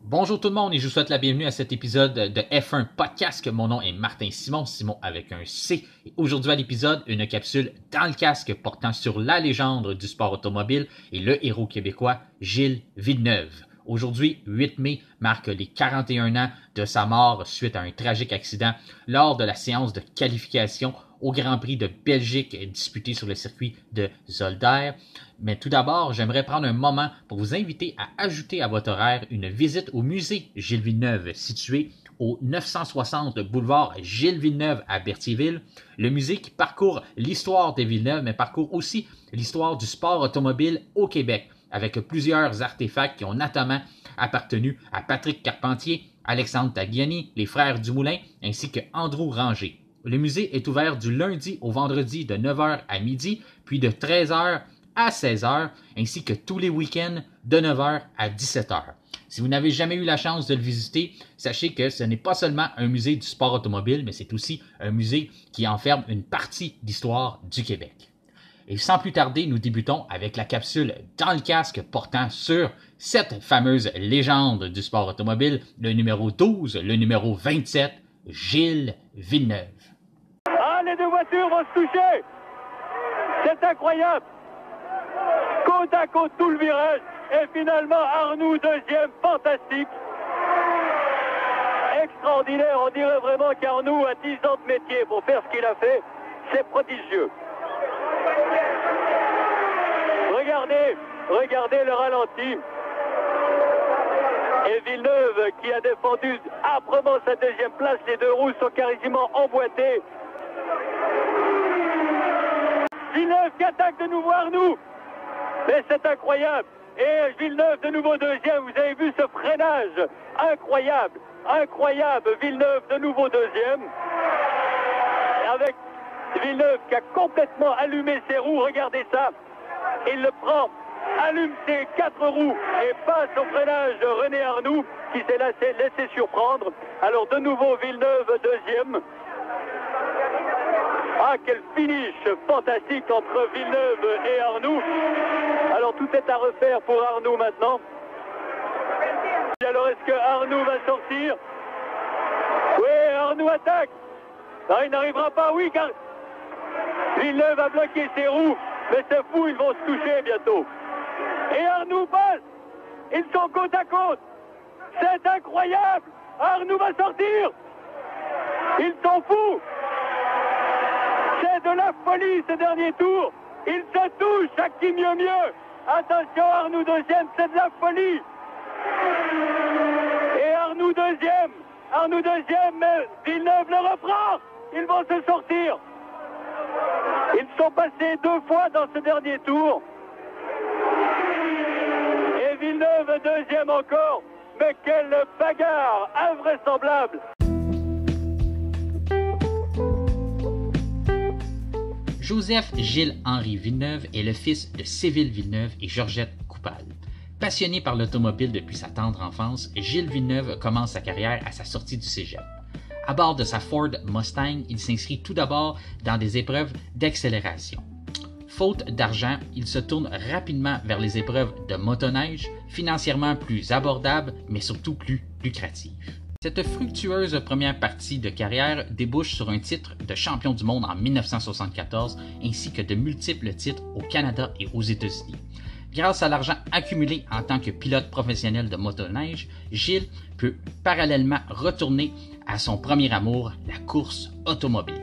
Bonjour tout le monde et je vous souhaite la bienvenue à cet épisode de F1 Podcast. Mon nom est Martin Simon avec un C. Et aujourd'hui à l'épisode, une capsule dans le casque portant sur la légende du sport automobile et le héros québécois Gilles Villeneuve. Aujourd'hui, 8 mai, marque les 41 ans de sa mort suite à un tragique accident lors de la séance de qualification au Grand Prix de Belgique disputé sur le circuit de Zolder. Mais tout d'abord, j'aimerais prendre un moment pour vous inviter à ajouter à votre horaire une visite au musée Gilles Villeneuve situé au 960 boulevard Gilles Villeneuve à Berthierville. Le musée qui parcourt l'histoire des Villeneuve, mais parcourt aussi l'histoire du sport automobile au Québec, avec plusieurs artefacts qui ont notamment appartenu à Patrick Carpentier, Alexandre Tagliani, les frères Dumoulin, ainsi que Andrew Ranger. Le musée est ouvert du lundi au vendredi de 9h à midi, puis de 13h à 16h, ainsi que tous les week-ends de 9h à 17h. Si vous n'avez jamais eu la chance de le visiter, sachez que ce n'est pas seulement un musée du sport automobile, mais c'est aussi un musée qui enferme une partie d'histoire du Québec. Et sans plus tarder, nous débutons avec la capsule dans le casque portant sur cette fameuse légende du sport automobile, le numéro 12, le numéro 27, Gilles Villeneuve. Ah, les deux voitures vont se toucher! C'est incroyable! Côte à côte tout le virage, et finalement Arnoux deuxième, fantastique! Extraordinaire, on dirait vraiment qu'Arnoux a 10 ans de métier pour faire ce qu'il a fait, c'est prodigieux! Regardez le ralenti. Et Villeneuve qui a défendu âprement sa deuxième place, les deux roues sont quasiment emboîtées. Villeneuve qui attaque de nouveau Arnoux. Mais c'est incroyable. Et Villeneuve de nouveau deuxième, vous avez vu ce freinage. Incroyable. Villeneuve de nouveau deuxième. Avec Villeneuve qui a complètement allumé ses roues, regardez ça. Il le prend, allume ses 4 roues et passe au freinage de René Arnoux qui s'est laissé surprendre. Alors de nouveau Villeneuve deuxième. Ah, quel finish fantastique entre Villeneuve et Arnoux. Alors tout est à refaire pour Arnoux maintenant. Alors est-ce que Arnoux va sortir? Oui, Arnoux attaque. Non, il n'arrivera pas, oui, car Villeneuve a bloqué ses roues. Mais c'est fou, ils vont se toucher bientôt. Et Arnoux passe. Ils sont côte à côte. C'est incroyable. Arnoux va sortir. Ils sont fous. C'est de la folie ce dernier tour. Ils se touchent, chaque qui mieux. Attention, Arnoux deuxième, c'est de la folie. Et Arnoux deuxième, mais Villeneuve le reprend. Ils vont se sortir. Ils sont passés 2 fois dans ce dernier tour. Et Villeneuve deuxième encore. Mais quelle bagarre invraisemblable. Joseph Gilles-Henri Villeneuve est le fils de Séville Villeneuve et Georgette Coupal. Passionné par l'automobile depuis sa tendre enfance, Gilles Villeneuve commence sa carrière à sa sortie du cégep. À bord de sa Ford Mustang, il s'inscrit tout d'abord dans des épreuves d'accélération. Faute d'argent, il se tourne rapidement vers les épreuves de motoneige, financièrement plus abordables, mais surtout plus lucratives. Cette fructueuse première partie de carrière débouche sur un titre de champion du monde en 1974, ainsi que de multiples titres au Canada et aux États-Unis. Grâce à l'argent accumulé en tant que pilote professionnel de motoneige, Gilles peut parallèlement retourner à son premier amour, la course automobile.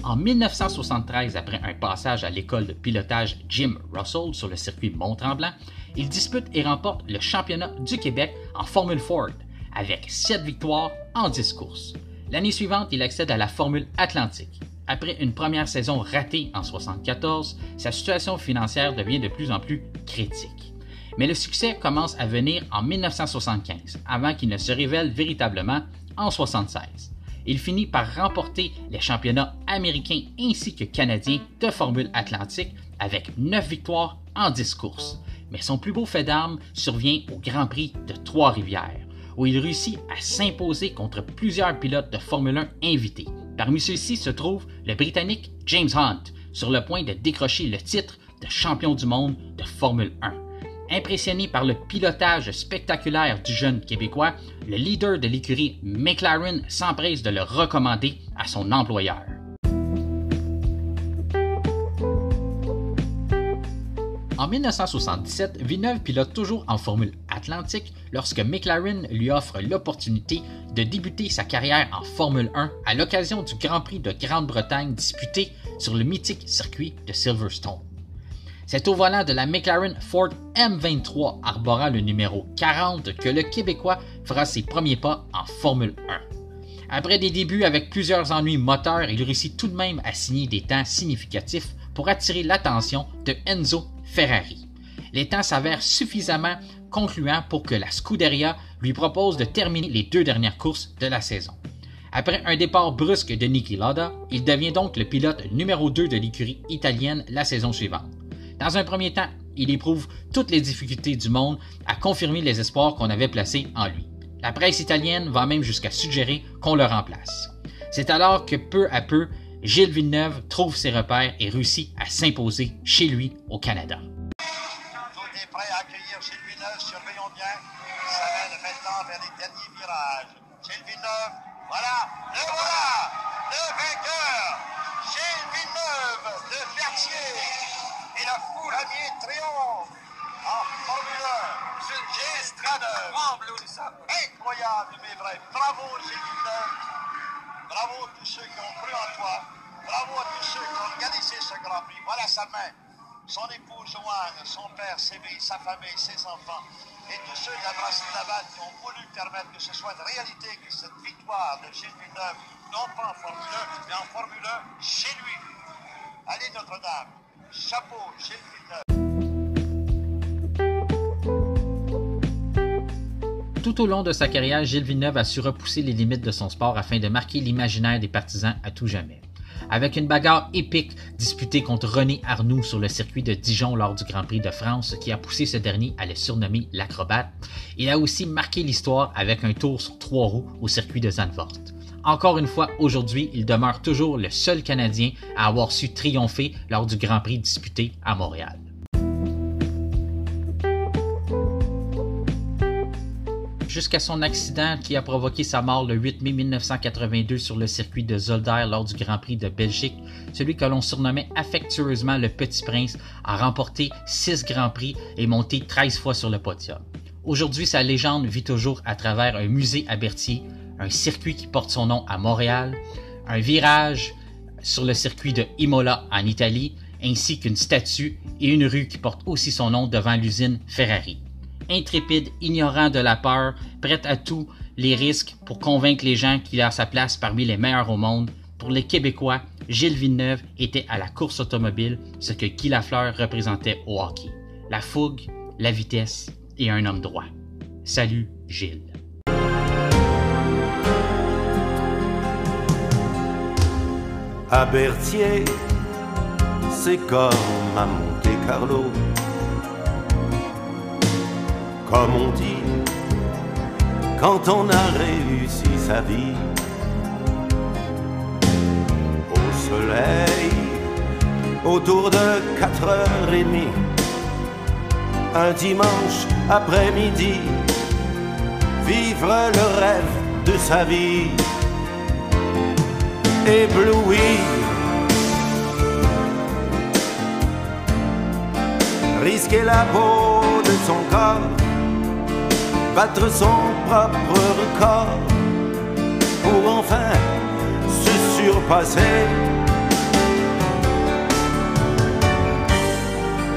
En 1973, après un passage à l'école de pilotage Jim Russell sur le circuit Mont-Tremblant, il dispute et remporte le championnat du Québec en Formule Ford, avec 7 victoires en 10 courses. L'année suivante, il accède à la Formule Atlantique. Après une première saison ratée en 1974, sa situation financière devient de plus en plus critique. Mais le succès commence à venir en 1975, avant qu'il ne se révèle véritablement en 1976. Il finit par remporter les championnats américains ainsi que canadiens de Formule Atlantique avec 9 victoires en 10 courses. Mais son plus beau fait d'armes survient au Grand Prix de Trois-Rivières, où il réussit à s'imposer contre plusieurs pilotes de Formule 1 invités. Parmi ceux-ci se trouve le Britannique James Hunt, sur le point de décrocher le titre de champion du monde de Formule 1. Impressionné par le pilotage spectaculaire du jeune Québécois, le leader de l'écurie McLaren s'empresse de le recommander à son employeur. En 1977, Villeneuve pilote toujours en Formule Atlantique lorsque McLaren lui offre l'opportunité de débuter sa carrière en Formule 1 à l'occasion du Grand Prix de Grande-Bretagne disputé sur le mythique circuit de Silverstone. C'est au volant de la McLaren Ford M23 arborant le numéro 40 que le Québécois fera ses premiers pas en Formule 1. Après des débuts avec plusieurs ennuis moteurs, il réussit tout de même à signer des temps significatifs pour attirer l'attention de Enzo Ferrari. Les temps s'avèrent suffisamment concluants pour que la Scuderia lui propose de terminer les 2 dernières courses de la saison. Après un départ brusque de Niki Lauda, il devient donc le pilote numéro 2 de l'écurie italienne la saison suivante. Dans un premier temps, il éprouve toutes les difficultés du monde à confirmer les espoirs qu'on avait placés en lui. La presse italienne va même jusqu'à suggérer qu'on le remplace. C'est alors que peu à peu, Gilles Villeneuve trouve ses repères et réussit à s'imposer chez lui au Canada. Tout est prêt à accueillir Gilles Villeneuve, surveillons bien. Ça mène maintenant vers les derniers virages. Gilles Villeneuve, voilà, le vainqueur, Gilles Villeneuve de Berthier. Et la foule à pied triomphe en Formule 1. Gilles Villeneuve, incroyable mais vrai. Bravo Gilles Villeneuve. Bravo à tous ceux qui ont cru en toi. Bravo à tous ceux qui ont organisé ce Grand Prix. Voilà sa main. Son épouse Joanne, son père Séville, sa famille, ses enfants. Et tous ceux de la brasserie Laval qui ont voulu permettre que ce soit une réalité, que cette victoire de Gilles Villeneuve, non pas en Formule 1, mais en Formule 1 chez lui. Allez Notre-Dame. Chapeau, Gilles Villeneuve. Tout au long de sa carrière, Gilles Villeneuve a su repousser les limites de son sport afin de marquer l'imaginaire des partisans à tout jamais. Avec une bagarre épique disputée contre René Arnoux sur le circuit de Dijon lors du Grand Prix de France qui a poussé ce dernier à le surnommer l'acrobate, il a aussi marqué l'histoire avec un tour sur 3 roues au circuit de Zandvoort. Encore une fois, aujourd'hui, il demeure toujours le seul Canadien à avoir su triompher lors du Grand Prix disputé à Montréal. Jusqu'à son accident qui a provoqué sa mort le 8 mai 1982 sur le circuit de Zolder lors du Grand Prix de Belgique, celui que l'on surnommait affectueusement le Petit Prince a remporté 6 Grands Prix et monté 13 fois sur le podium. Aujourd'hui, sa légende vit toujours à travers un musée à Berthier, un circuit qui porte son nom à Montréal, un virage sur le circuit de Imola en Italie, ainsi qu'une statue et une rue qui porte aussi son nom devant l'usine Ferrari. Intrépide, ignorant de la peur, prêt à tous les risques pour convaincre les gens qu'il a sa place parmi les meilleurs au monde, pour les Québécois, Gilles Villeneuve était à la course automobile ce que Guy Lafleur représentait au hockey. La fougue, la vitesse et un homme droit. Salut, Gilles. À Berthier, c'est comme à Monte-Carlo. Comme on dit, quand on a réussi sa vie. Au soleil, autour de 4h30, un dimanche après-midi, vivre le rêve de sa vie. Ébloui, risquer la peau de son corps, battre son propre record pour enfin se surpasser.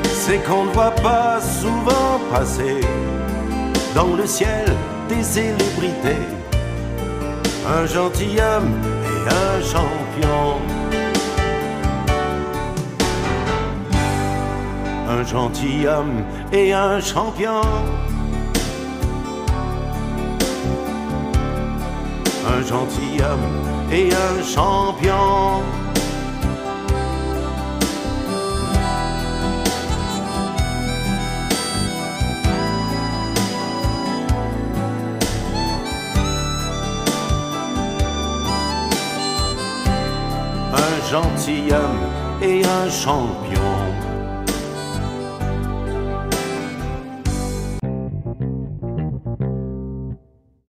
C'est qu'on ne voit pas souvent passer dans le ciel des célébrités un gentilhomme et un champion. Un gentilhomme et un champion. Un gentilhomme et un champion. Un gentilhomme et un champion.